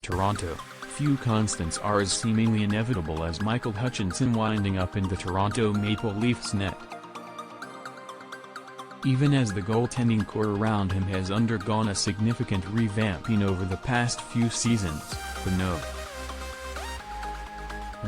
Toronto, few constants are as seemingly inevitable as Michael Hutchinson winding up in the Toronto Maple Leafs net. Even as the goaltending core around him has undergone a significant revamping over the past few seasons, the no.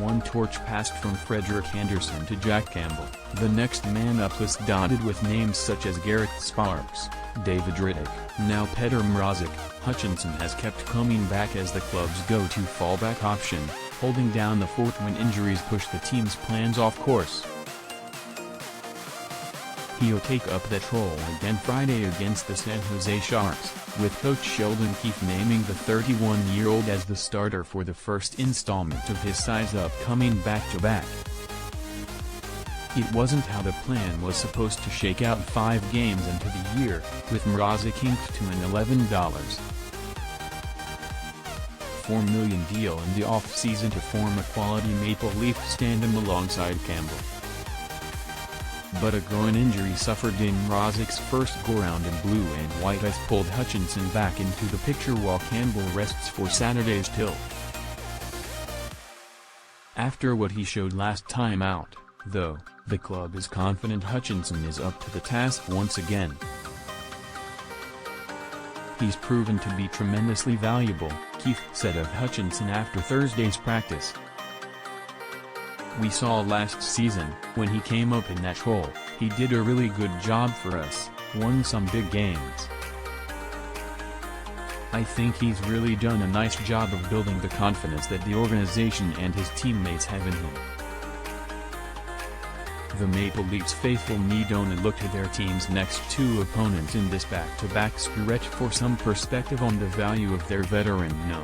One torch passed from Frederik Andersen to Jack Campbell, the next man up list dotted with names such as Garrett Sparks, David Rittich, now Petr Mrazek. Hutchinson has kept coming back as the club's go-to fallback option, holding down the fort when injuries push the team's plans off course. He'll take up that role again Friday against the San Jose Sharks, with coach Sheldon Keefe naming the 31-year-old as the starter for the first installment of his side's upcoming back-to-back. It wasn't how the plan was supposed to shake out 5 games into the year, with Mrazek inked to an $11.4 million deal in the off-season to form a quality Maple Leaf stand-in alongside Campbell. But a groin injury suffered in Mrazek's first go-round in blue and white has pulled Hutchinson back into the picture while Campbell rests for Saturday's tilt. After what he showed last time out, though, the club is confident Hutchinson is up to the task once again. He's proven to be tremendously valuable, Keefe said of Hutchinson after Thursday's practice. We saw last season, when he came up in that role, he did a really good job for us, won some big games. I think he's really done a nice job of building the confidence that the organization and his teammates have in him. The Maple Leafs faithful need only look to their team's next 2 opponents in this back-to-back stretch for some perspective on the value of their veteran no.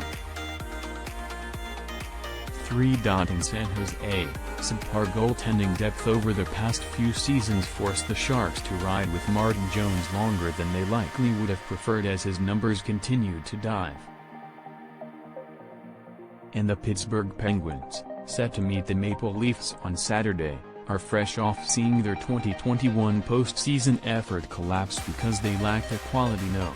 3. In San Jose, subpar goaltending depth over the past few seasons forced the Sharks to ride with Martin Jones longer than they likely would have preferred as his numbers continued to dive. And the Pittsburgh Penguins, set to meet the Maple Leafs on Saturday, are fresh off seeing their 2021 postseason effort collapse because they lacked a quality no.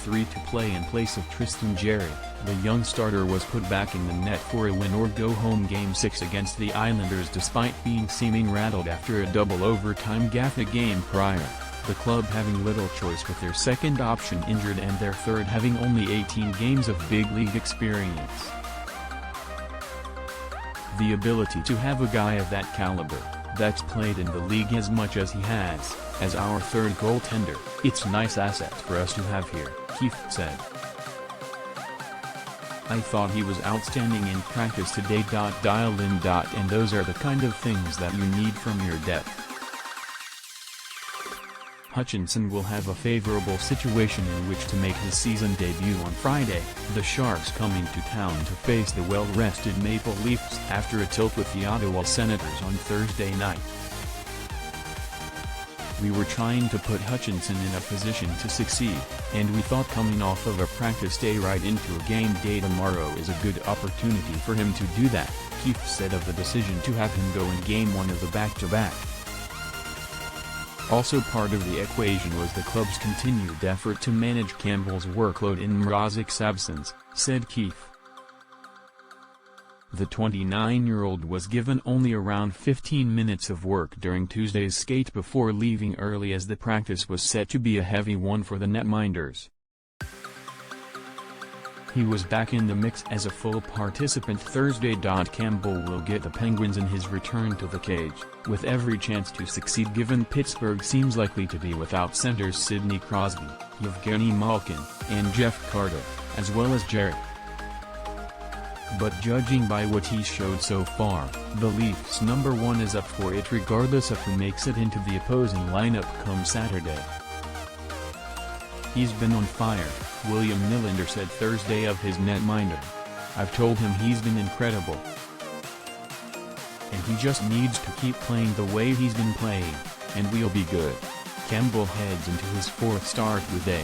3 to play in place of Tristan Jarry. The young starter was put back in the net for a win-or-go-home Game 6 against the Islanders despite being seeming rattled after a double overtime gaffe a game prior, the club having little choice with their second option injured and their third having only 18 games of big league experience. The ability to have a guy of that caliber, that's played in the league as much as he has, as our third goaltender, it's a nice asset for us to have here, Keefe said. I thought he was outstanding in practice today. Dialed in. And those are the kind of things that you need from your depth. Hutchinson will have a favorable situation in which to make his season debut on Friday, the Sharks coming to town to face the well-rested Maple Leafs after a tilt with the Ottawa Senators on Thursday night. We were trying to put Hutchinson in a position to succeed, and we thought coming off of a practice day right into a game day tomorrow is a good opportunity for him to do that, Keefe said of the decision to have him go in Game 1 of the back-to-back. Also part of the equation was the club's continued effort to manage Campbell's workload in Mrazek's absence, said Keefe. The 29-year-old was given only around 15 minutes of work during Tuesday's skate before leaving early as the practice was set to be a heavy one for the netminders. He was back in the mix as a full participant Thursday. Campbell will get the Penguins in his return to the cage, with every chance to succeed given Pittsburgh seems likely to be without centers Sidney Crosby, Evgeny Malkin, and Jeff Carter, as well as Jarry. But judging by what he's showed so far, the Leafs' number 1 is up for it regardless of who makes it into the opposing lineup come Saturday. He's been on fire, William Nylander said Thursday of his netminder. I've told him he's been incredible. And he just needs to keep playing the way he's been playing, and we'll be good. Campbell heads into his 4th start with a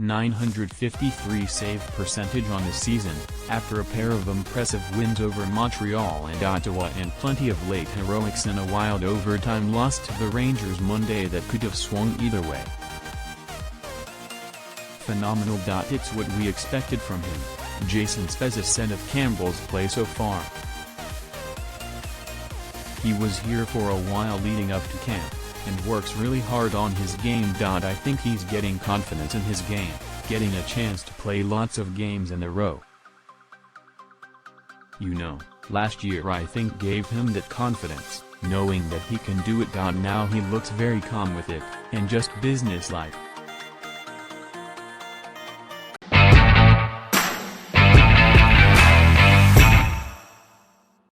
.953 save percentage on the season, after a pair of impressive wins over Montreal and Ottawa and plenty of late heroics in a wild overtime loss to the Rangers Monday that could have swung either way. phenomenal. It's what we expected from him, Jason Spezza said of Campbell's play so far. He was here for a while leading up to camp, and works really hard on his game. I think he's getting confidence in his game, getting a chance to play lots of games in a row. You know, last year I think gave him that confidence, knowing that he can do it. Now he looks very calm with it, and just businesslike.